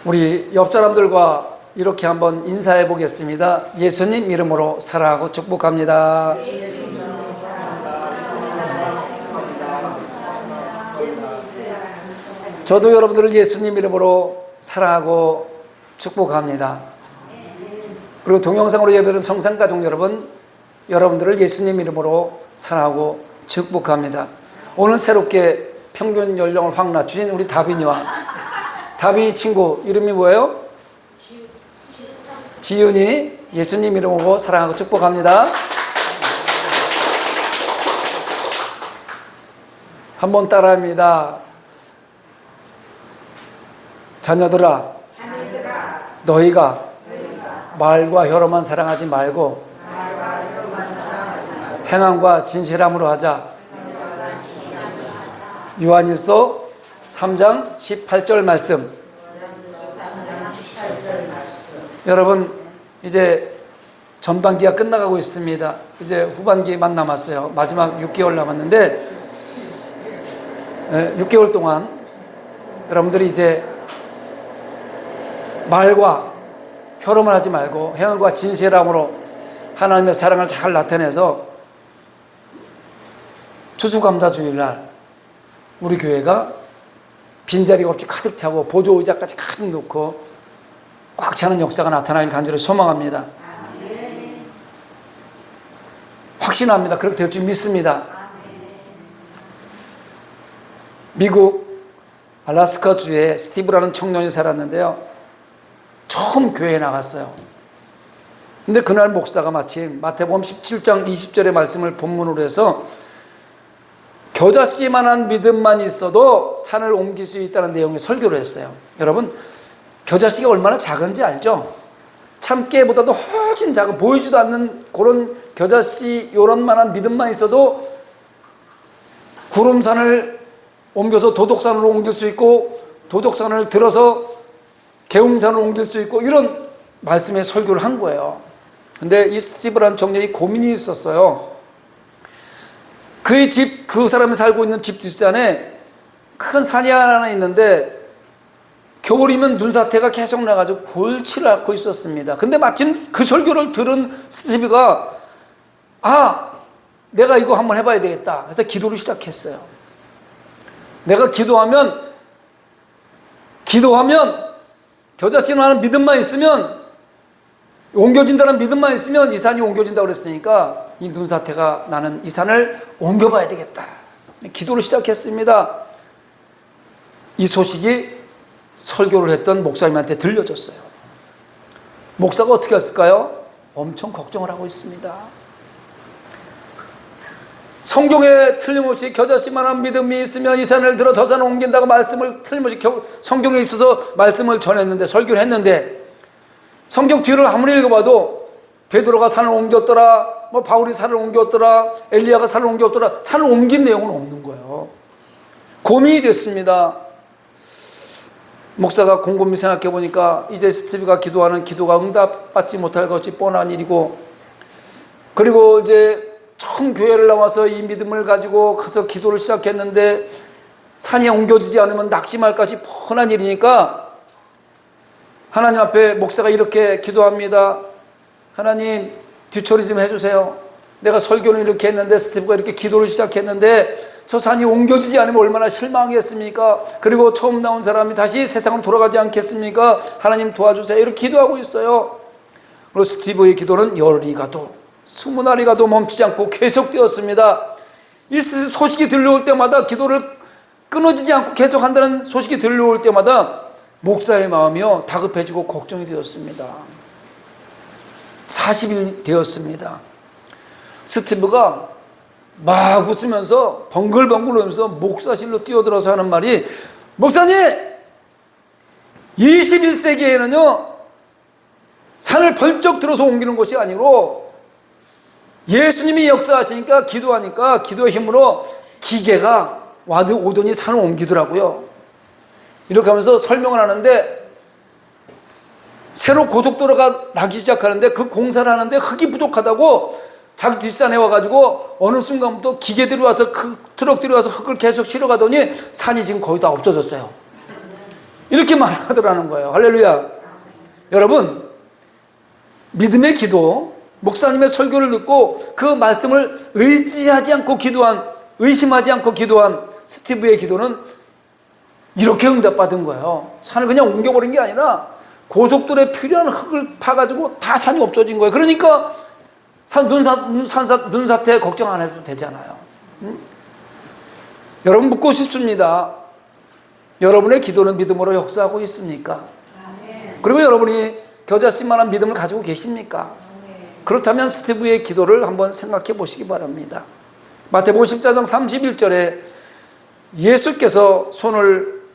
우리 옆 사람들과 이렇게 한번 인사해 보겠습니다. 예수님 이름으로 사랑하고 축복합니다. 저도 여러분들을 예수님 이름으로 사랑하고 축복합니다. 그리고 동영상으로 예배드리는 성산가족 여러분, 여러분들을 예수님 이름으로 사랑하고 축복합니다. 오늘 새롭게 평균 연령을 확 낮추신 우리 다빈이와 다빈이 친구 이름이 뭐예요? 지윤이. 예수님 이름으로 사랑하고 축복합니다. 한번 따라합니다. 자녀들아, 너희가 말과 혀로만 사랑하지 말고 행함과 진실함으로 하자. 요한일서 3장 18절 말씀. 여러분, 이제 전반기가 끝나가고 있습니다. 이제 후반기만 남았어요. 마지막 6개월 남았는데 6개월 동안 여러분들이 이제 말과 혀로만 하지 말고 행함과 진실함으로 하나님의 사랑을 잘 나타내서 추수감사주일날 우리 교회가 빈자리가 없이 가득 차고 보조의자까지 가득 놓고 꽉 차는 역사가 나타나길 간절히 소망합니다. 확신합니다. 그렇게 될 줄 믿습니다. 미국 알래스카 주에 스티브라는 청년이 살았는데요, 처음 교회에 나갔어요. 근데 그날 목사가 마침 마태복음 17장 20절의 말씀을 본문으로 해서 겨자씨만한 믿음만 있어도 산을 옮길 수 있다는 내용의 설교를 했어요. 여러분, 겨자씨가 얼마나 작은지 알죠? 참깨보다도 훨씬 작은, 보이지도 않는 그런 겨자씨 요런만한 믿음만 있어도 구름산을 옮겨서 도독산으로 옮길 수 있고, 도독산을 들어서 계웅산으로 옮길 수 있고, 이런 말씀의 설교를 한 거예요. 근데 이 스티브라는 청년이 고민이 있었어요. 그의 집, 그 사람이 살고 있는 집 뒷산에 큰 산이 하나 있는데 겨울이면 눈사태가 계속 나가지고 골치를 앓고 있었습니다. 근데 마침 그 설교를 들은 스티브가 내가 이거 한번 해봐야 되겠다. 그래서 기도를 시작했어요. 내가 기도하면 겨자씨는 하는 믿음만 있으면, 옮겨진다는 믿음만 있으면 이 산이 옮겨진다고 그랬으니까 이 눈사태가 나는 이 산을 옮겨봐야 되겠다. 기도를 시작했습니다. 이 소식이 설교를 했던 목사님한테 들려졌어요. 목사가 어떻게 했을까요? 엄청 걱정을 하고 있습니다. 성경에 틀림없이 겨자씨만한 믿음이 있으면 이 산을 들어 저 산을 옮긴다고 말씀을 틀림없이 성경에 있어서 말씀을 전했는데, 설교를 했는데, 성경 뒤를 아무리 읽어봐도 베드로가 산을 옮겼더라, 바울이 산을 옮겼더라, 엘리야가 산을 옮겼더라, 산을 옮긴 내용은 없는 거예요. 고민이 됐습니다. 목사가 곰곰이 생각해 보니까 이제 스티브가 기도하는 기도가 응답받지 못할 것이 뻔한 일이고, 그리고 이제 처음 교회를 나와서 이 믿음을 가지고 가서 기도를 시작했는데 산이 옮겨지지 않으면 낙심할 것이 뻔한 일이니까 하나님 앞에 목사가 이렇게 기도합니다. 하나님, 뒤처리 좀 해주세요. 내가 설교는 이렇게 했는데, 스티브가 이렇게 기도를 시작했는데 저 산이 옮겨지지 않으면 얼마나 실망하겠습니까? 그리고 처음 나온 사람이 다시 세상으로 돌아가지 않겠습니까? 하나님 도와주세요. 이렇게 기도하고 있어요. 그리고 스티브의 기도는 열이 가도 20날이 가도 멈추지 않고 계속되었습니다. 이 소식이 들려올 때마다, 기도를 끊어지지 않고 계속한다는 소식이 들려올 때마다 목사의 마음이요 다급해지고 걱정이 되었습니다. 40일 되었습니다. 스티브가 막 웃으면서 벙글벙글 웃으면서 목사실로 뛰어들어서 하는 말이, 목사님, 21세기에는요 산을 벌쩍 들어서 옮기는 것이 아니고 예수님이 역사하시니까, 기도하니까 기도의 힘으로 기계가 오더니 산을 옮기더라고요. 이렇게 하면서 설명을 하는데, 새로 고속도로가 나기 시작하는데 그 공사를 하는데 흙이 부족하다고 자기 뒷산에 와가지고 어느 순간부터 기계들이 와서, 그 트럭들이 와서 흙을 계속 실어가더니 산이 지금 거의 다 없어졌어요. 이렇게 말하더라는 거예요. 할렐루야. 여러분, 믿음의 기도, 목사님의 설교를 듣고 그 말씀을 의지하지 않고 기도한, 의심하지 않고 기도한 스티브의 기도는 이렇게 응답받은 거예요. 산을 그냥 옮겨버린 게 아니라 고속도로에 필요한 흙을 파가지고 다 산이 없어진 거예요. 그러니까 눈사태 걱정 안 해도 되잖아요. 여러분, 묻고 싶습니다. 여러분의 기도는 믿음으로 역사하고 있습니까? 그리고 여러분이 겨자씨만한 믿음을 가지고 계십니까? 그렇다면 스티브의 기도를 한번 생각해 보시기 바랍니다. 마태복음 14장 31절에 예수께서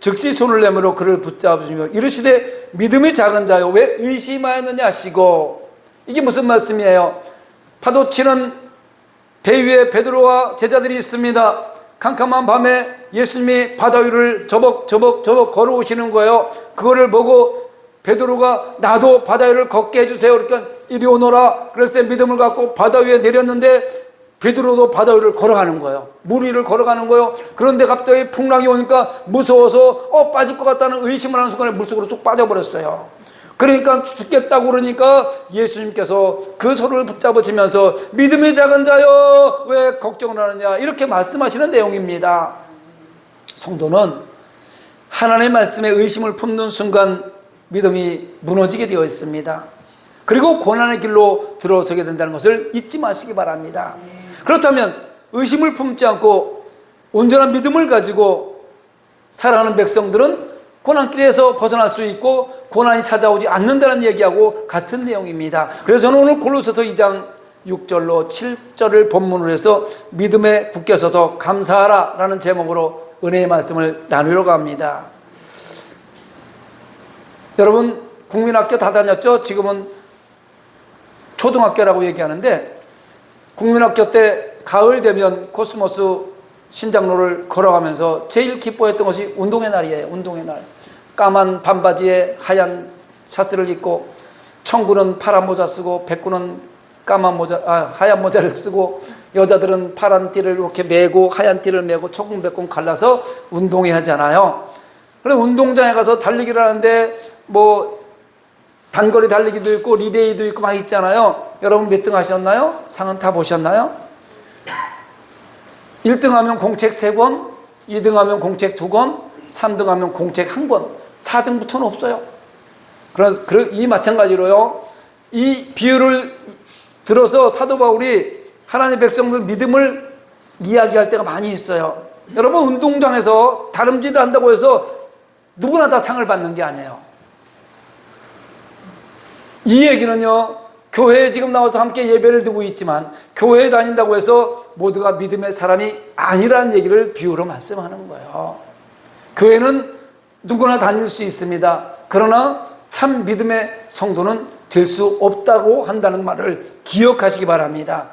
즉시 손을 내밀어 그를 붙잡으시며 이르시되 믿음이 작은 자요 왜 의심하였느냐 하시고, 이게 무슨 말씀이에요? 파도치는 배 위에 베드로와 제자들이 있습니다. 캄캄한 밤에 예수님이 바다 위를 저벅 걸어오시는 거예요. 그거를 보고 베드로가 나도 바다 위를 걷게 해주세요. 그러니까 이리 오너라. 그래서 믿음을 갖고 바다 위에 내렸는데 베드로도 바다 위를 걸어가는 거예요. 물 위를 걸어가는 거예요. 그런데 갑자기 풍랑이 오니까 무서워서 빠질 것 같다는 의심을 하는 순간에 물속으로 쑥 빠져버렸어요. 그러니까 죽겠다고 그러니까 예수님께서 그 손을 붙잡으시면서 믿음이 작은 자여 왜 걱정을 하느냐, 이렇게 말씀하시는 내용입니다. 성도는 하나님의 말씀에 의심을 품는 순간 믿음이 무너지게 되어 있습니다. 그리고 고난의 길로 들어서게 된다는 것을 잊지 마시기 바랍니다. 그렇다면 의심을 품지 않고 온전한 믿음을 가지고 살아가는 백성들은 고난길에서 벗어날 수 있고 고난이 찾아오지 않는다는 얘기하고 같은 내용입니다. 그래서 저는 오늘 골로새서 2장 6절로 7절을 본문으로 해서 믿음에 굳게 서서 감사하라 라는 제목으로 은혜의 말씀을 나누려고 합니다. 여러분, 국민학교 다 다녔죠? 지금은 초등학교라고 얘기하는데, 국민학교 때 가을 되면 코스모스 신장로를 걸어가면서 제일 기뻐했던 것이 운동의 날이에요. 운동의 날. 까만 반바지에 하얀 샤츠를 입고, 청구는 파란 모자 쓰고 백구는 하얀 모자를 쓰고, 여자들은 파란 띠를 이렇게 메고 하얀 띠를 메고 청군백군 갈라서 운동회 하잖아요. 그래서 운동장에 가서 달리기를 하는데 단거리 달리기도 있고 리레이도 있고 막 있잖아요. 여러분 몇 등 하셨나요? 상은 다 보셨나요? 1등 하면 공책 3권, 2등 하면 공책 2권, 3등 하면 공책 1권, 4등부터는 없어요. 그래서 이 마찬가지로요, 이 비유를 들어서 사도 바울이 하나님의 백성들 믿음을 이야기할 때가 많이 있어요. 여러분, 운동장에서 다름질을 한다고 해서 누구나 다 상을 받는 게 아니에요. 이 얘기는요, 교회에 지금 나와서 함께 예배를 드리고 있지만 교회에 다닌다고 해서 모두가 믿음의 사람이 아니라는 얘기를 비유로 말씀하는 거예요. 교회는 누구나 다닐 수 있습니다. 그러나 참 믿음의 성도는 될 수 없다고 한다는 말을 기억하시기 바랍니다.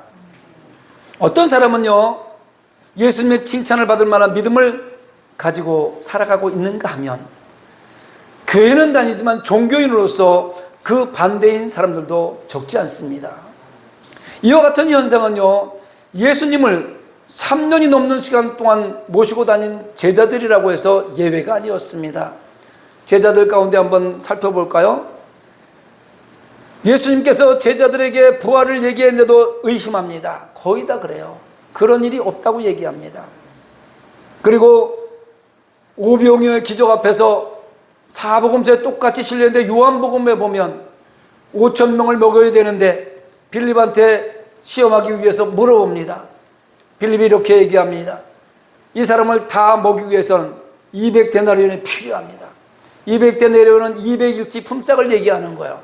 어떤 사람은요, 예수님의 칭찬을 받을 만한 믿음을 가지고 살아가고 있는가 하면, 교회는 다니지만 종교인으로서 그 반대인 사람들도 적지 않습니다. 이와 같은 현상은요, 예수님을 3년이 넘는 시간 동안 모시고 다닌 제자들이라고 해서 예외가 아니었습니다. 제자들 가운데 한번 살펴볼까요? 예수님께서 제자들에게 부활을 얘기했는데도 의심합니다. 거의 다 그래요. 그런 일이 없다고 얘기합니다. 그리고 오병이어의 기적 앞에서 사복음서에 똑같이 실렸는데 요한복음에 보면 5,000명을 먹여야 되는데 빌립한테 시험하기 위해서 물어봅니다. 빌립이 이렇게 얘기합니다. 이 사람을 다 먹이기 위해서는 200데나리온이 필요합니다. 200데나리온은 200일치 품삯을 얘기하는 거예요.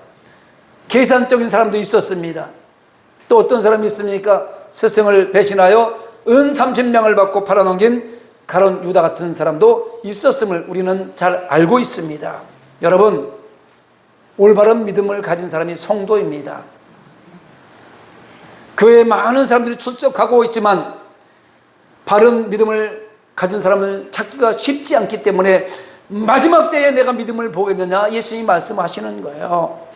계산적인 사람도 있었습니다. 또 어떤 사람이 있습니까? 스승을 배신하여 은 30냥을 받고 팔아넘긴 가룟 유다 같은 사람도 있었음을 우리는 잘 알고 있습니다. 여러분, 올바른 믿음을 가진 사람이 성도입니다. 교회에 많은 사람들이 출석하고 있지만 바른 믿음을 가진 사람을 찾기가 쉽지 않기 때문에 마지막 때에 내가 믿음을 보겠느냐, 예수님이 말씀하시는 거예요.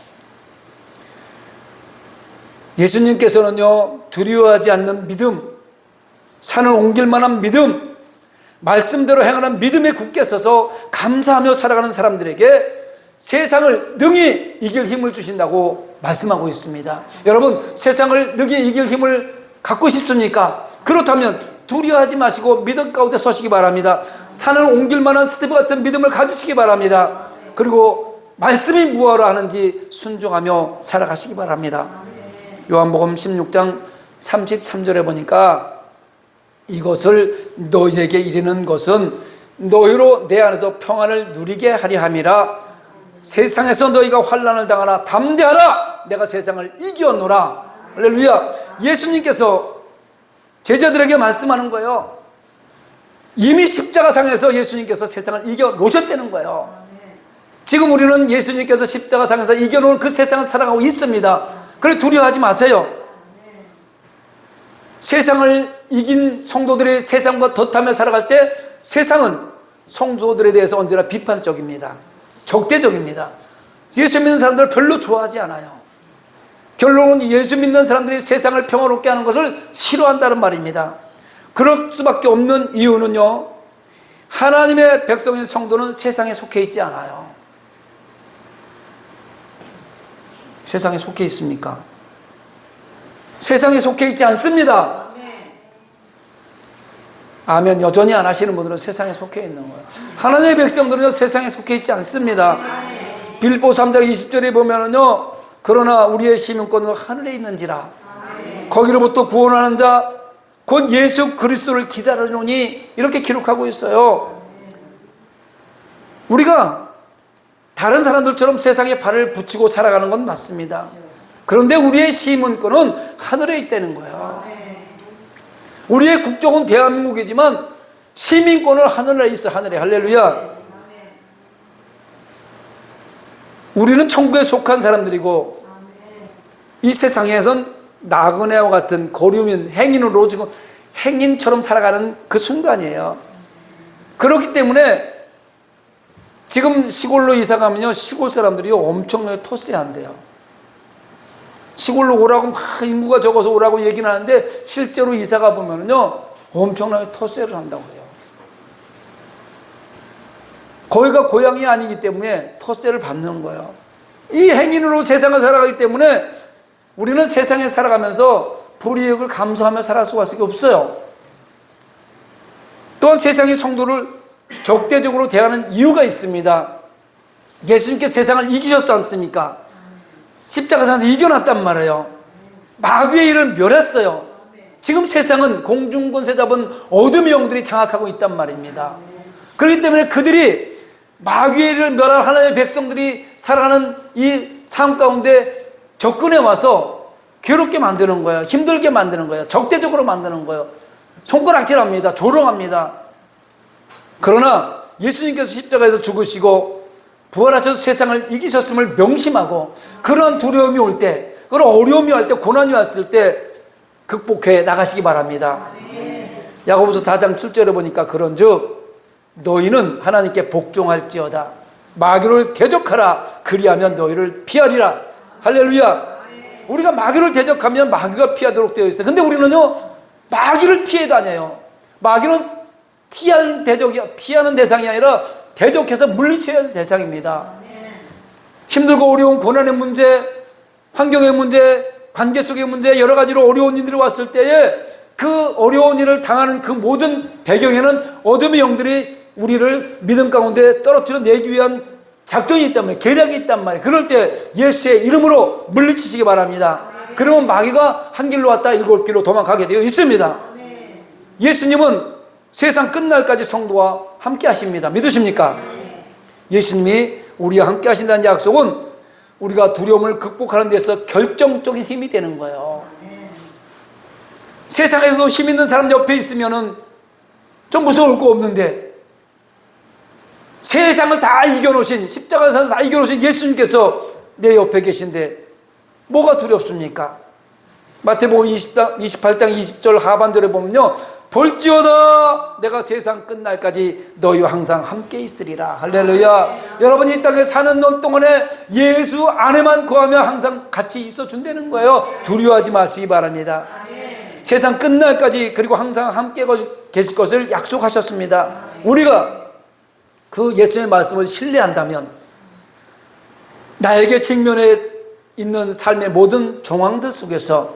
예수님께서는요, 두려워하지 않는 믿음, 산을 옮길 만한 믿음, 말씀대로 행하는 믿음에 굳게 서서 감사하며 살아가는 사람들에게 세상을 능히 이길 힘을 주신다고 말씀하고 있습니다. 여러분, 세상을 능히 이길 힘을 갖고 싶습니까? 그렇다면 두려워하지 마시고 믿음 가운데 서시기 바랍니다. 산을 옮길 만한 스티브 같은 믿음을 가지시기 바랍니다. 그리고 말씀이 무엇을 하는지 순종하며 살아가시기 바랍니다. 요한복음 16장 33절에 보니까 이것을 너희에게 이르는 것은 너희로 내 안에서 평안을 누리게 하려 함이라. 세상에서 너희가 환난을 당하나 담대하라, 내가 세상을 이겼노라. 할렐루야. 예수님께서 제자들에게 말씀하는 거예요. 이미 십자가상에서 예수님께서 세상을 이겨 놓으셨다는 거예요. 지금 우리는 예수님께서 십자가상에서 이겨놓은 그 세상을 살아가고 있습니다. 그래, 두려워하지 마세요. 세상을 이긴 성도들이 세상과 덧하며 살아갈 때 세상은 성도들에 대해서 언제나 비판적입니다. 적대적입니다. 예수 믿는 사람들을 별로 좋아하지 않아요. 결론은 예수 믿는 사람들이 세상을 평화롭게 하는 것을 싫어한다는 말입니다. 그럴 수밖에 없는 이유는요, 하나님의 백성인 성도는 세상에 속해 있지 않아요. 세상에 속해 있습니까? 세상에 속해 있지 않습니다. 아멘. 여전히 안 하시는 분들은 세상에 속해 있는 거예요. 하나님의 백성들은요, 세상에 속해 있지 않습니다. 빌보 3장 20절에 보면은요, 그러나 우리의 시민권은 하늘에 있는지라. 거기로부터 구원하는 자 곧 예수 그리스도를 기다리노니, 이렇게 기록하고 있어요. 우리가 다른 사람들처럼 세상에 발을 붙이고 살아가는 건 맞습니다. 그런데 우리의 시민권은 하늘에 있다는 거예요. 우리의 국적은 대한민국이지만 시민권은 하늘에 있어. 하늘에. 할렐루야. 우리는 천국에 속한 사람들이고 이 세상에선 나그네와 같은 거류민, 행인으로 지금 행인처럼 살아가는 그 순간이에요. 그렇기 때문에 지금 시골로 이사 가면요, 시골 사람들이 엄청나게 토세한대요. 시골로 오라고 막 인구가 적어서 오라고 얘기는 하는데 실제로 이사 가 보면요, 엄청나게 토세를 한다고 해요. 거기가 고향이 아니기 때문에 토세를 받는 거예요. 이 행인으로 세상을 살아가기 때문에 우리는 세상에 살아가면서 불이익을 감수하며 살아갈 수가 없어요. 또한 세상의 성도를 적대적으로 대하는 이유가 있습니다. 예수님께서 세상을 이기셨지 않습니까? 십자가에서 이겨놨단 말이에요. 마귀의 일을 멸했어요. 지금 세상은 공중권세 잡은 어둠의 영들이 장악하고 있단 말입니다. 그렇기 때문에 그들이 마귀의 일을 멸한 하나님의 백성들이 살아가는 이 삶 가운데 접근해 와서 괴롭게 만드는 거예요. 힘들게 만드는 거예요. 적대적으로 만드는 거예요. 손가락질합니다. 조롱합니다. 그러나 예수님께서 십자가에서 죽으시고 부활하셔서 세상을 이기셨음을 명심하고 그런 두려움이 올 때, 그런 어려움이 올 때, 고난이 왔을 때 극복해 나가시기 바랍니다. 야고보서 4장 7절에 보니까 그런즉 너희는 하나님께 복종할지어다. 마귀를 대적하라. 그리하면 너희를 피하리라. 할렐루야. 우리가 마귀를 대적하면 마귀가 피하도록 되어 있어요. 근데 우리는요, 마귀를 피해 다녀요. 마귀는 피하는 대상이 아니라 대적해서 물리쳐야 할 대상입니다. 힘들고 어려운 고난의 문제, 환경의 문제, 관계 속의 문제, 여러 가지로 어려운 일들이 왔을 때에 그 어려운 일을 당하는 그 모든 배경에는 어둠의 영들이 우리를 믿음 가운데 떨어뜨려 내기 위한 작전이 있단 말이에요. 계략이 있단 말이에요. 그럴 때 예수의 이름으로 물리치시기 바랍니다. 그러면 마귀가 한 길로 왔다 일곱 길로 도망가게 되어 있습니다. 예수님은 세상 끝날까지 성도와 함께 하십니다. 믿으십니까? 예수님이 우리와 함께 하신다는 약속은 우리가 두려움을 극복하는 데서 결정적인 힘이 되는 거예요. 세상에서도 힘 있는 사람 옆에 있으면은 좀 무서울 거 없는데 세상을 다 이겨놓으신, 십자가에서 다 이겨놓으신 예수님께서 내 옆에 계신데 뭐가 두렵습니까? 마태복음 28장 20절 하반절에 보면요, 볼지어다 내가 세상 끝날까지 너희와 항상 함께 있으리라. 할렐루야. 여러분이 이 땅에 사는 넌 동안에 예수 안에만 거하며 항상 같이 있어 준다는 거예요. 두려워하지 마시기 바랍니다. 세상 끝날까지 그리고 항상 함께 계실 것을 약속하셨습니다. 우리가 그 예수님의 말씀을 신뢰한다면 나에게 직면해 있는 삶의 모든 정황들 속에서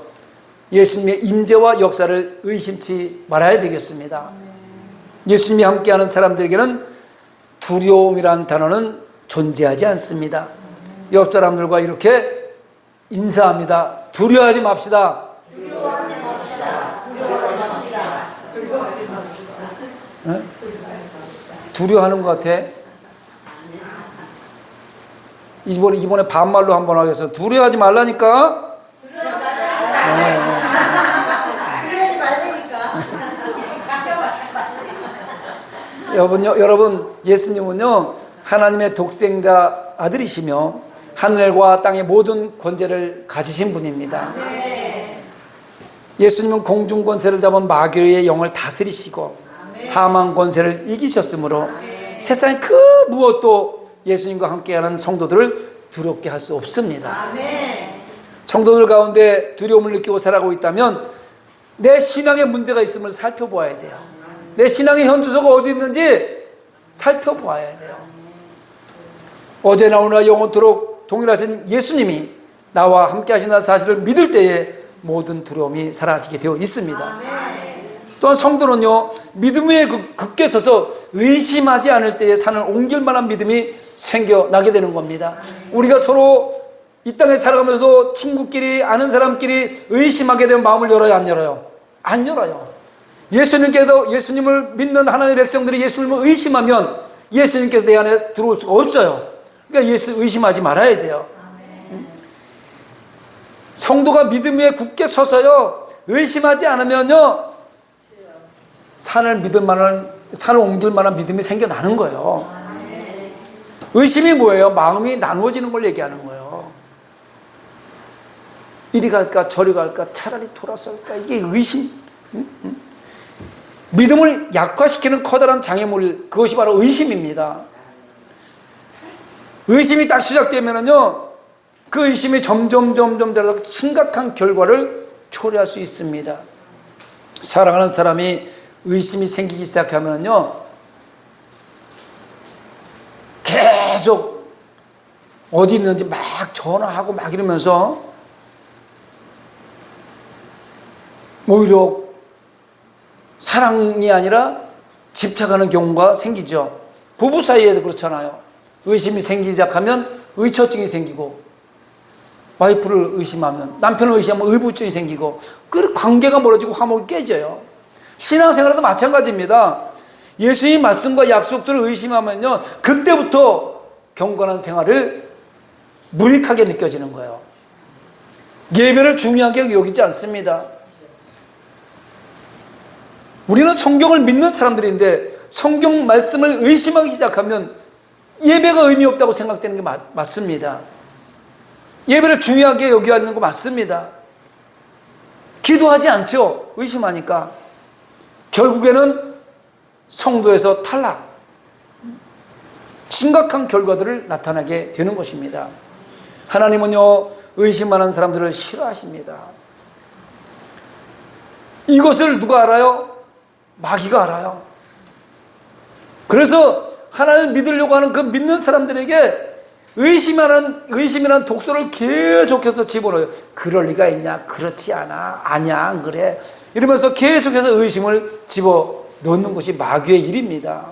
예수님의 임재와 역사를 의심치 말아야 되겠습니다. 예수님이 함께하는 사람들에게는 두려움이란 단어는 존재하지 않습니다. 옆 사람들과 이렇게 인사합니다. 두려워하지 맙시다. 두려워하지 맙시다. 두려워하지 맙시다. 두려워하지 맙시다. 네? 두려워하는 것 같아. 이번에 반말로 한번 하겠어. 두려워하지 말라니까. 두려워하지 말라니까. 여러분, 예수님은요 하나님의 독생자 아들이시며 하늘과 땅의 모든 권세를 가지신 분입니다. 예수님은 공중 권세를 잡은 마귀의 영을 다스리시고 사망 권세를 이기셨으므로 세상의 그 무엇도 예수님과 함께하는 성도들을 두렵게 할 수 없습니다. 성도들 가운데 두려움을 느끼고 살아가고 있다면 내 신앙에 문제가 있음을 살펴보아야 돼요. 내 신앙의 현주소가 어디 있는지 살펴보아야 돼요. 어제나 오늘나 영원토록 동일하신 예수님이 나와 함께 하신다는 사실을 믿을 때에 모든 두려움이 사라지게 되어 있습니다. 또한 성도는요 믿음 위에 굳게 서서 의심하지 않을 때에 산을 옮길 만한 믿음이 생겨나게 되는 겁니다. 우리가 서로 이 땅에 살아가면서도 친구끼리 아는 사람끼리 의심하게 되면 마음을 열어요, 안 열어요? 안 열어요. 예수님을 믿는 하나님의 백성들이 예수님을 의심하면 예수님께서 내 안에 들어올 수가 없어요. 그러니까 예수 의심하지 말아야 돼요. 성도가 믿음 위에 굳게 서서요 의심하지 않으면요 산을 옮길 만한 믿음이 생겨나는 거예요. 의심이 뭐예요? 마음이 나누어지는 걸 얘기하는 거예요. 이리 갈까 저리 갈까 차라리 돌아설까, 이게 의심. 믿음을 약화시키는 커다란 장애물, 그것이 바로 의심입니다. 의심이 딱 시작되면은요 그 의심이 점점 자라서 심각한 결과를 초래할 수 있습니다. 사랑하는 사람이 의심이 생기기 시작하면요 계속 어디 있는지 막 전화하고 막 이러면서 오히려 사랑이 아니라 집착하는 경우가 생기죠. 부부 사이에도 그렇잖아요. 의심이 생기기 시작하면 의처증이 생기고, 와이프를 의심하면, 남편을 의심하면 의부증이 생기고, 그 관계가 멀어지고 화목이 깨져요. 신앙생활도 마찬가지입니다. 예수님 말씀과 약속들을 의심하면요 그때부터 경건한 생활을 무익하게 느껴지는 거예요. 예배를 중요하게 여기지 않습니다. 우리는 성경을 믿는 사람들인데 성경 말씀을 의심하기 시작하면 예배가 의미 없다고 생각되는 게 맞습니다. 예배를 중요하게 여기지 않는 거 맞습니다. 기도하지 않죠. 의심하니까. 결국에는 성도에서 탈락, 심각한 결과들을 나타나게 되는 것입니다. 하나님은요 의심하는 사람들을 싫어하십니다. 이것을 누가 알아요? 마귀가 알아요. 그래서 하나님을 믿으려고 하는 그 믿는 사람들에게 의심이라는 독소를 계속해서 집어넣어요. 그럴 리가 있냐? 그렇지 않아. 아니야, 안 그래. 이러면서 계속해서 의심을 집어넣는 것이 마귀의 일입니다.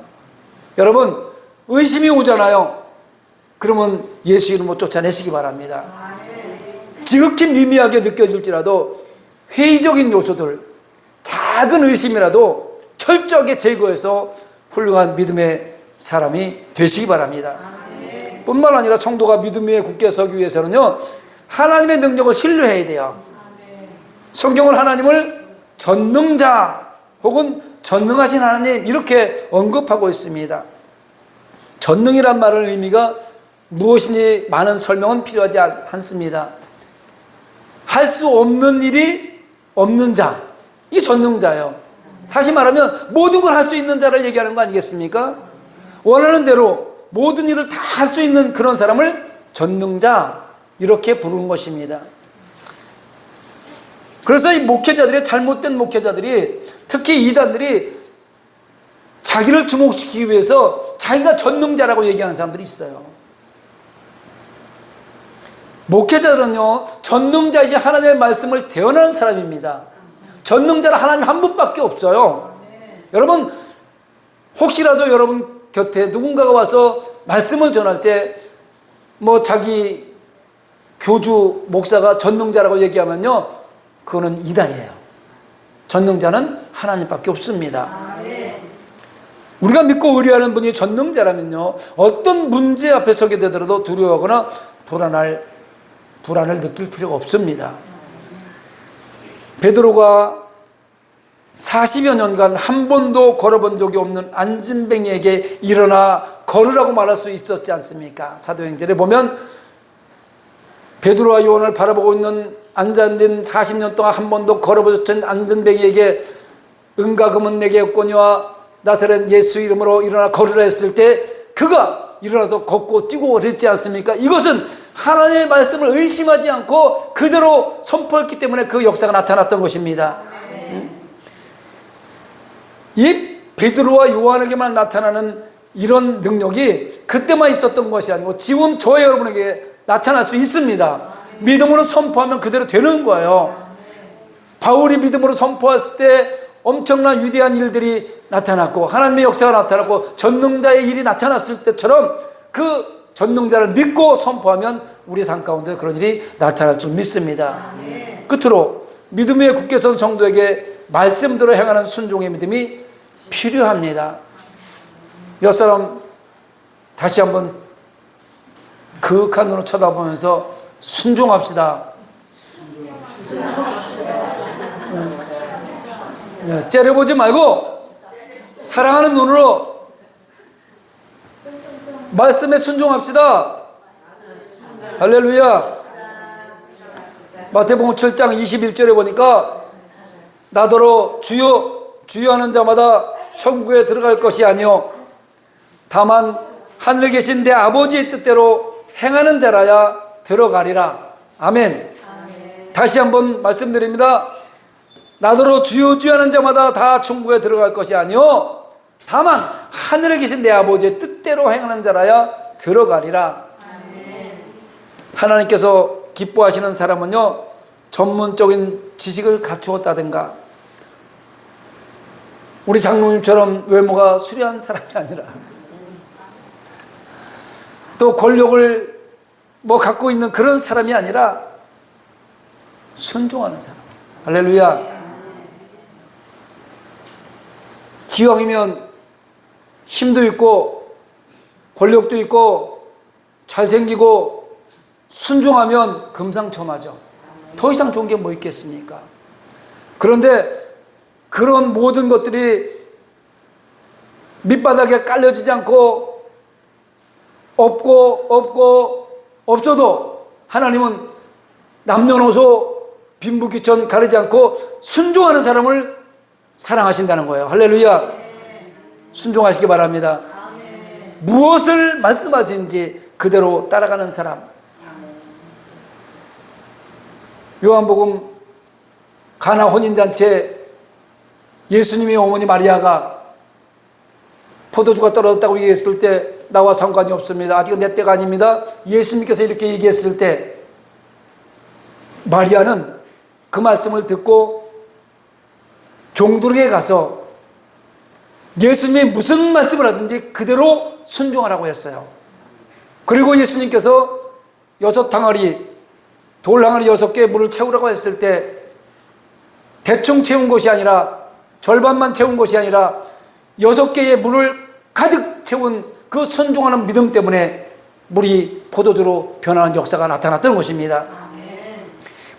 여러분, 의심이 오잖아요. 그러면 예수 이름으로 쫓아내시기 바랍니다. 지극히 미미하게 느껴질지라도 회의적인 요소들, 작은 의심이라도 철저하게 제거해서 훌륭한 믿음의 사람이 되시기 바랍니다. 뿐만 아니라 성도가 믿음 위에 굳게 서기 위해서는요 하나님의 능력을 신뢰해야 돼요. 성경은 하나님을 전능자 혹은 전능하신 하나님 이렇게 언급하고 있습니다. 전능이란 말의 의미가 무엇인지 많은 설명은 필요하지 않습니다. 할 수 없는 일이 없는 자, 이게 전능자예요. 다시 말하면 모든 걸 할 수 있는 자를 얘기하는 거 아니겠습니까? 원하는 대로 모든 일을 다 할 수 있는 그런 사람을 전능자 이렇게 부르는 것입니다. 그래서 이 목회자들이, 잘못된 목회자들이, 특히 이단들이 자기를 주목시키기 위해서 자기가 전능자라고 얘기하는 사람들이 있어요. 목회자들은요, 전능자이지 하나님의 말씀을 대언하는 사람입니다. 전능자는 하나님 한 분밖에 없어요. 여러분, 혹시라도 여러분 곁에 누군가가 와서 말씀을 전할 때 뭐 자기 교주 목사가 전능자라고 얘기하면요, 그거는 이단이에요. 전능자는 하나님밖에 없습니다. 우리가 믿고 의뢰하는 분이 전능자라면요, 어떤 문제 앞에 서게 되더라도 두려워하거나 불안을 느낄 필요가 없습니다. 베드로가 40여 년간 한 번도 걸어본 적이 없는 안진뱅이에게 일어나 걸으라고 말할 수 있었지 않습니까? 사도행전에 보면 베드로와 요한을 바라보고 있는 앉아있는 40년 동안 한 번도 걸어보지 않은 안진뱅이에게 은과 금은 내게 없거니와 나사렛 예수 이름으로 일어나 걸으라 했을 때 그가 일어나서 걷고 뛰고 그랬지 않습니까? 이것은 하나님의 말씀을 의심하지 않고 그대로 선포했기 때문에 그 역사가 나타났던 것입니다. 이 베드로와 요한에게만 나타나는 이런 능력이 그때만 있었던 것이 아니고 지금 저와 여러분에게 나타날 수 있습니다. 믿음으로 선포하면 그대로 되는 거예요. 바울이 믿음으로 선포했을 때 엄청난 위대한 일들이 나타났고 하나님의 역사가 나타났고 전능자의 일이 나타났을 때처럼 그 전능자를 믿고 선포하면 우리 삶 가운데 그런 일이 나타날 줄 믿습니다. 끝으로 믿음 위에 굳게 선 성도에게 말씀대로 행하는 순종의 믿음이 필요합니다. 옆 사람 다시 한번 그윽한 눈으로 쳐다보면서 순종합시다. 째려보지 말고 사랑하는 눈으로 말씀에 순종합시다. 할렐루야. 마태복음 7장 21절에 보니까 나더러 주여 주여 하는 자마다 천국에 들어갈 것이 아니요 다만 하늘에 계신 내 아버지의 뜻대로 행하는 자라야 들어가리라. 아멘. 다시 한번 말씀드립니다. 나더러 주여 주여 하는 자마다 다 천국에 들어갈 것이 아니요 다만 하늘에 계신 내 아버지의 뜻대로 행하는 자라야 들어가리라. 하나님께서 기뻐하시는 사람은요, 전문적인 지식을 갖추었다든가 우리 장로님처럼 외모가 수려한 사람이 아니라 또 권력을 갖고 있는 그런 사람이 아니라 순종하는 사람. 할렐루야. 기왕이면 힘도 있고 권력도 있고 잘생기고 순종하면 금상첨화죠. 더 이상 좋은 게 뭐 있겠습니까? 그런데 그런 모든 것들이 밑바닥에 깔려지지 않고 없어도 하나님은 남녀노소 빈부귀천 가리지 않고 순종하는 사람을 사랑하신다는 거예요. 할렐루야. 순종하시기 바랍니다. 무엇을 말씀하신지 그대로 따라가는 사람. 요한복음 가나 혼인잔치에 예수님의 어머니 마리아가 포도주가 떨어졌다고 얘기했을 때 나와 상관이 없습니다. 아직은 내 때가 아닙니다. 예수님께서 이렇게 얘기했을 때 마리아는 그 말씀을 듣고 종들에게 가서 예수님이 무슨 말씀을 하든지 그대로 순종하라고 했어요. 그리고 예수님께서 6항아리 돌 항아리 6개의 물을 채우라고 했을 때 대충 채운 것이 아니라 절반만 채운 것이 아니라 6개의 물을 가득 채운 그 순종하는 믿음 때문에 물이 포도주로 변하는 역사가 나타났던 것입니다.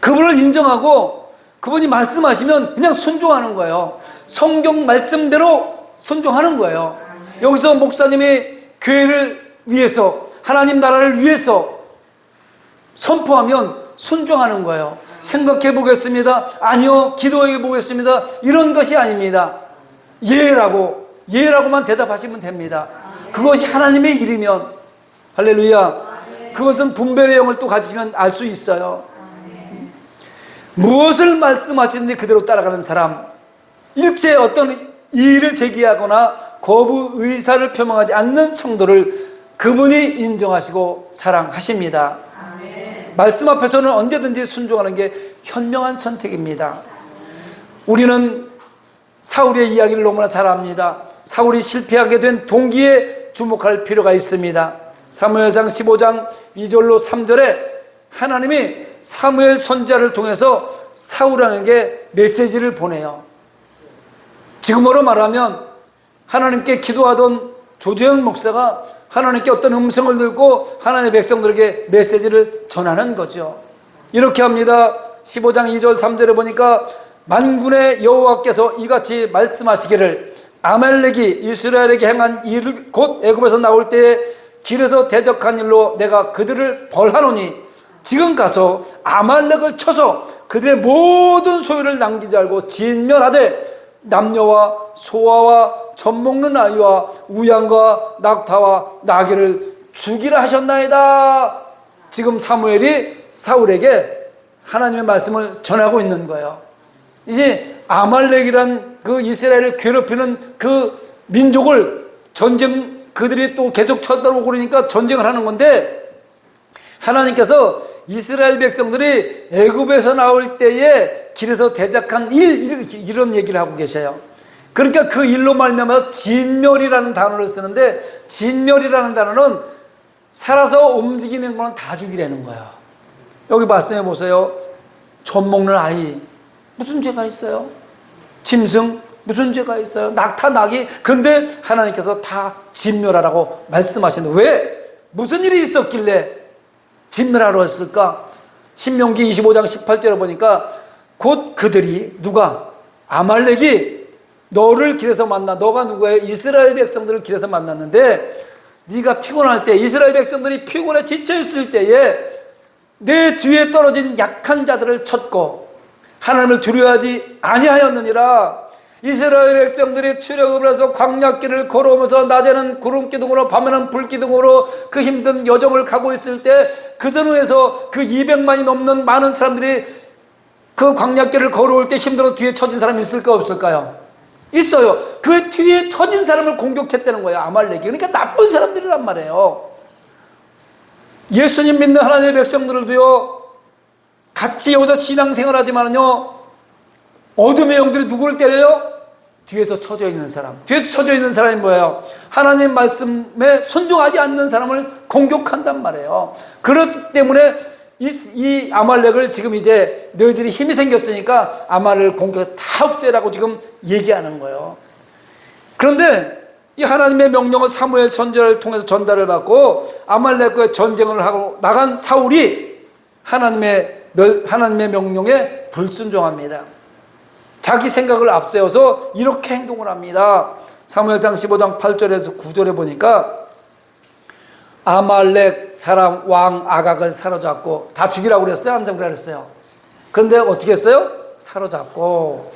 그분을 인정하고 그분이 말씀하시면 그냥 순종하는 거예요. 성경 말씀대로 순종하는 거예요. 여기서 목사님이 교회를 위해서 하나님 나라를 위해서 선포하면 순종하는 거예요. 생각해 보겠습니다. 아니요, 기도해 보겠습니다. 이런 것이 아닙니다. 예라고만 대답하시면 됩니다. 그것이 하나님의 일이면 할렐루야. 그것은 분별의 영을 또 가지면 알 수 있어요. 무엇을 말씀하시는지 그대로 따라가는 사람, 일체 어떤 이의를 제기하거나 거부 의사를 표명하지 않는 성도를 그분이 인정하시고 사랑하십니다. 말씀 앞에서는 언제든지 순종하는 게 현명한 선택입니다. 우리는 사울의 이야기를 너무나 잘 압니다. 사울이 실패하게 된 동기에 주목할 필요가 있습니다. 사무엘상 15장 2절로 3절에 하나님이 사무엘 선지자를 통해서 사울에게 메시지를 보내요. 지금으로 말하면 하나님께 기도하던 조재현 목사가 하나님께 어떤 음성을 듣고 하나님의 백성들에게 메시지를 전하는 거죠. 이렇게 합니다. 15장 2절 3절에 보니까 만군의 여호와께서 이같이 말씀하시기를 아말렉이 이스라엘에게 행한 일을 곧 애굽에서 나올 때에 길에서 대적한 일로 내가 그들을 벌하노니 지금 가서 아말렉을 쳐서 그들의 모든 소유를 남기지 말고 진멸하되 남녀와 소아와 젖먹는 아이와 우양과 낙타와 나귀를 죽이라 하셨나이다. 지금 사무엘이 사울에게 하나님의 말씀을 전하고 있는 거예요. 이제 아말렉이란 그 이스라엘을 괴롭히는 그 민족을 그들이 또 계속 쳐들어오고 그러니까 전쟁을 하는 건데, 하나님께서 이스라엘 백성들이 애굽에서 나올 때에 길에서 대적한 이런 얘기를 하고 계셔요. 그러니까 그 일로 말미암아 진멸이라는 단어를 쓰는데, 진멸이라는 단어는 살아서 움직이는 거는 다 죽이라는 거야. 여기 말씀해 보세요. 젖 먹는 아이 무슨 죄가 있어요? 짐승 무슨 죄가 있어요? 낙타 나귀. 근데 하나님께서 다 진멸하라고 말씀하시는데 왜? 무슨 일이 있었길래 진멸하러 했을까? 신명기 25장 18절에 보니까 곧 그들이 누가? 아말렉이 너를 길에서 만나. 너가 누구예요? 이스라엘 백성들을 길에서 만났는데 네가 피곤할 때, 이스라엘 백성들이 피곤해 지쳐있을 때에 내 뒤에 떨어진 약한 자들을 쳤고 하나님을 두려워하지 아니하였느니라. 이스라엘 백성들이 출애굽을 해서 광야길을 걸어오면서 낮에는 구름기둥으로 밤에는 불기둥으로 그 힘든 여정을 가고 있을 때 그 전후에서 그 200만이 넘는 많은 사람들이 그 광야길을 걸어올 때 힘들어 뒤에 처진 사람이 있을까 없을까요? 있어요. 그 뒤에 처진 사람을 공격했다는 거예요. 아말렉이. 그러니까 나쁜 사람들이란 말이에요. 예수님 믿는 하나님의 백성들도요, 같이 여기서 신앙생활하지만요, 어둠의 영들이 누구를 때려요? 뒤에서 처져 있는 사람. 뒤에서 처져 있는 사람이 뭐예요? 하나님 말씀에 순종하지 않는 사람을 공격한단 말이에요. 그렇기 때문에 이 아말렉을 지금 이제 너희들이 힘이 생겼으니까 아말렉을 공격해서 다 없애라고 지금 얘기하는 거예요. 그런데 이 하나님의 명령을 사무엘 선지자를 통해서 전달을 받고 아말렉과의 전쟁을 하고 나간 사울이 하나님의 명령에 불순종합니다. 자기 생각을 앞세워서 이렇게 행동을 합니다. 사무엘상 15장 8절에서 9절에 보니까 아말렉 사람 왕 아각을 사로잡고, 다 죽이라고 그랬어요? 안 잡으라고 그랬어요? 그런데 어떻게 했어요? 사로잡고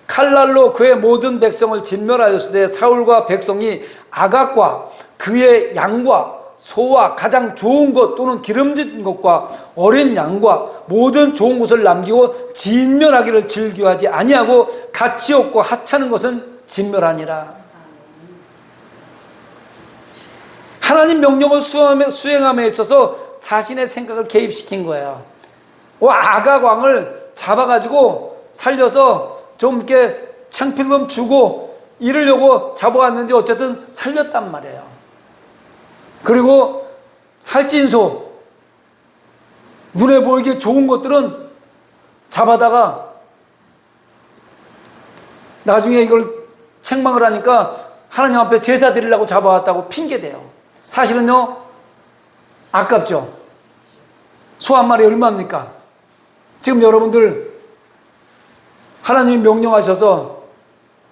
칼날로 그의 모든 백성을 진멸하였을 때 사울과 백성이 아각과 그의 양과 소와 가장 좋은 것 또는 기름진 것과 어린 양과 모든 좋은 것을 남기고 진멸하기를 즐겨하지 아니하고 가치 없고 하찮은 것은 진멸하니라. 하나님 명령을 수행함에 있어서 자신의 생각을 개입시킨 거예요. 아각 왕을 잡아가지고 살려서 좀 이렇게 창피를 좀 주고 이러려고 잡아왔는지 어쨌든 살렸단 말이에요. 그리고 살찐소, 눈에 보이게 좋은 것들은 잡아다가 나중에 이걸 책망을 하니까 하나님 앞에 제사 드리려고 잡아왔다고 핑계대요. 사실은요, 아깝죠. 소 한 마리 얼마입니까? 지금 여러분들 하나님이 명령하셔서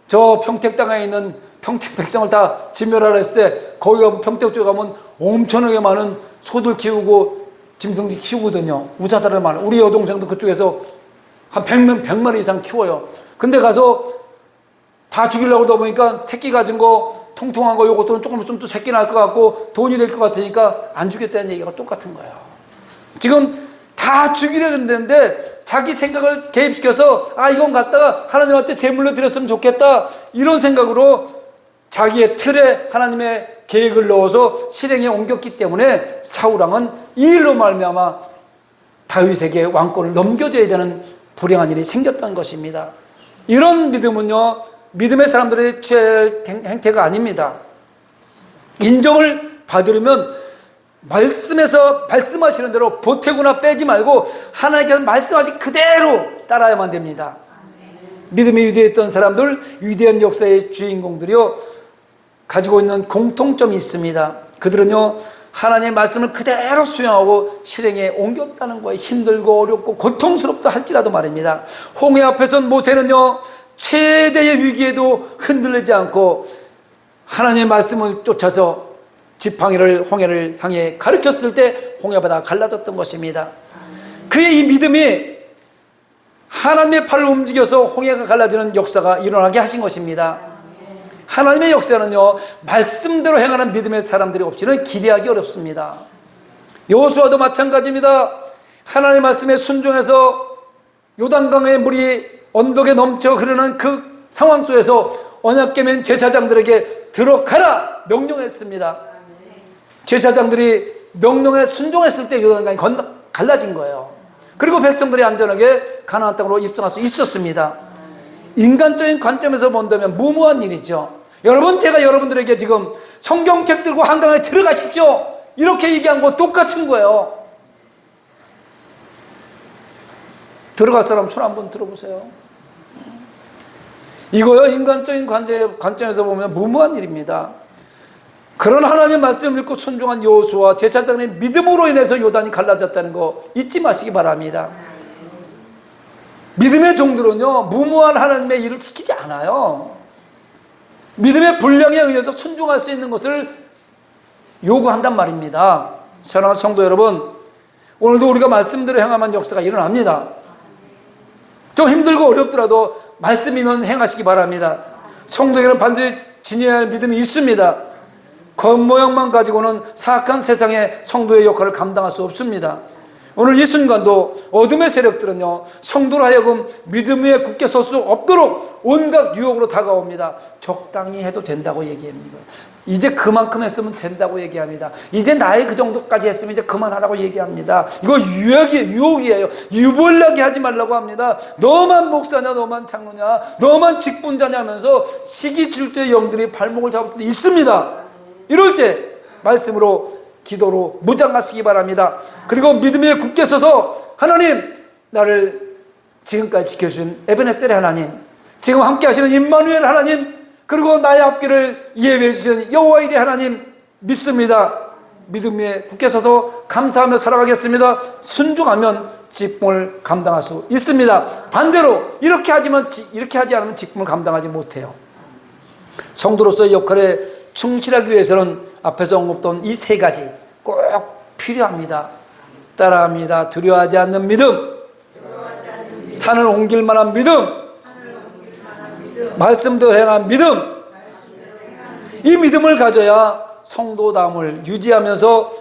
저 평택 땅에 있는 평택 백성을 다 진멸하라 했을 때 거기 가면, 평택 쪽에 가면 엄청나게 많은 소들 키우고 짐승들 키우거든요. 우사다를 많아. 우리 여동생도 그쪽에서 한 100마리 이상 키워요. 근데 가서 다 죽이려고 하다 보니까 새끼 가진 거, 통통한 거, 요것도 조금 있으면 또 새끼 날 것 같고 돈이 될 것 같으니까 안 주겠다는 얘기가 똑같은 거예요. 지금 다 죽이려고 했는데 자기 생각을 개입시켜서 이건 갖다가 하나님한테 제물로 드렸으면 좋겠다, 이런 생각으로 자기의 틀에 하나님의 계획을 넣어서 실행에 옮겼기 때문에 사울왕은 이 일로 말미암아 다윗에게 왕권을 넘겨줘야 되는 불행한 일이 생겼던 것입니다. 이런 믿음은요, 믿음의 사람들의 취할 행태가 아닙니다. 인정을 받으려면 말씀에서 말씀하시는 대로 보태거나 빼지 말고 하나님께서 말씀하신 그대로 따라야만 됩니다. 믿음이 위대했던 사람들, 위대한 역사의 주인공들이요, 가지고 있는 공통점이 있습니다. 그들은요, 하나님의 말씀을 그대로 수용하고 실행에 옮겼다는 거에 힘들고 어렵고 고통스럽다 할지라도 말입니다. 홍해 앞에선 모세는요, 최대의 위기에도 흔들리지 않고 하나님의 말씀을 쫓아서 지팡이를 홍해를 향해 가리켰을 때 홍해바다가 갈라졌던 것입니다. 그의 이 믿음이 하나님의 팔을 움직여서 홍해가 갈라지는 역사가 일어나게 하신 것입니다. 하나님의 역사는요, 말씀대로 행하는 믿음의 사람들이 없이는 기대하기 어렵습니다. 여호수아도 마찬가지입니다. 하나님의 말씀에 순종해서 요단강의 물이 언덕에 넘쳐 흐르는 그 상황 속에서 언약궤면 제사장들에게 들어가라 명령했습니다. 제사장들이 명령에 순종했을 때 요단강이 갈라진 거예요. 그리고 백성들이 안전하게 가나안 땅으로 입성할 수 있었습니다. 인간적인 관점에서 본다면 무모한 일이죠. 여러분, 제가 여러분들에게 지금 성경책 들고 한강에 들어가십시오, 이렇게 얘기한 거 똑같은 거예요. 들어갈 사람 손 한번 들어보세요. 이거요, 인간적인 관점에서 보면 무모한 일입니다. 그런 하나님의 말씀을 읽고 순종한 여호수아 제사장의 믿음으로 인해서 요단이 갈라졌다는 거 잊지 마시기 바랍니다. 믿음의 종들은요, 무모한 하나님의 일을 시키지 않아요. 믿음의 분량에 의해서 순종할 수 있는 것을 요구한단 말입니다. 사랑하는 성도 여러분, 오늘도 우리가 말씀대로 행하면 역사가 일어납니다. 좀 힘들고 어렵더라도 말씀이면 행하시기 바랍니다. 성도에게는 반드시 지녀야 할 믿음이 있습니다. 겉모양만 가지고는 사악한 세상의 성도의 역할을 감당할 수 없습니다. 오늘 이 순간도 어둠의 세력들은요, 성도로 하여금 믿음 위에 굳게 설 수 없도록 온갖 유혹으로 다가옵니다. 적당히 해도 된다고 얘기합니다. 이제 그만큼 했으면 된다고 얘기합니다. 이제 나이 그 정도까지 했으면 이제 그만하라고 얘기합니다. 이거 유혹이에요. 유별나게 하지 말라고 합니다. 너만 목사냐, 너만 장로냐, 너만 직분자냐 하면서 시기 질투의 영들이 발목을 잡을 때도 있습니다. 이럴 때 말씀으로, 기도로 무장하시기 바랍니다. 그리고 믿음에 굳게 서서 하나님, 나를 지금까지 지켜주신 에베네셀의 하나님, 지금 함께 하시는 임마누엘 하나님, 그리고 나의 앞길을 예배해 주신 여호와 일의 하나님 믿습니다. 믿음에 굳게 서서 감사하며 살아가겠습니다. 순종하면 직분을 감당할 수 있습니다. 반대로 이렇게 하지 않으면 직분을 감당하지 못해요. 성도로서의 역할에 충실하기 위해서는 앞에서 언급된 이 세 가지 꼭 필요합니다. 따라합니다. 두려워하지 않는 믿음, 산을 옮길 만한 믿음, 말씀대로 행한 믿음. 이 믿음을 가져야 성도다움을 유지하면서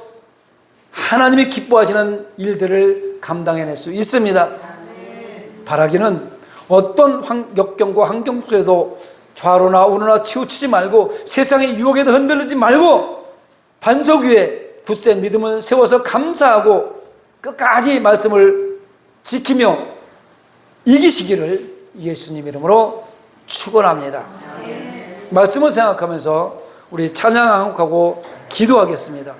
하나님이 기뻐하시는 일들을 감당해낼 수 있습니다. 바라기는 어떤 역경과 환경 속에도 좌로나 우로나 치우치지 말고 세상의 유혹에도 흔들리지 말고 반석 위에 굳센 믿음을 세워서 감사하고 끝까지 말씀을 지키며 이기시기를 예수님 이름으로 축원합니다. 말씀을 생각하면서 우리 찬양 한곡하고 기도하겠습니다.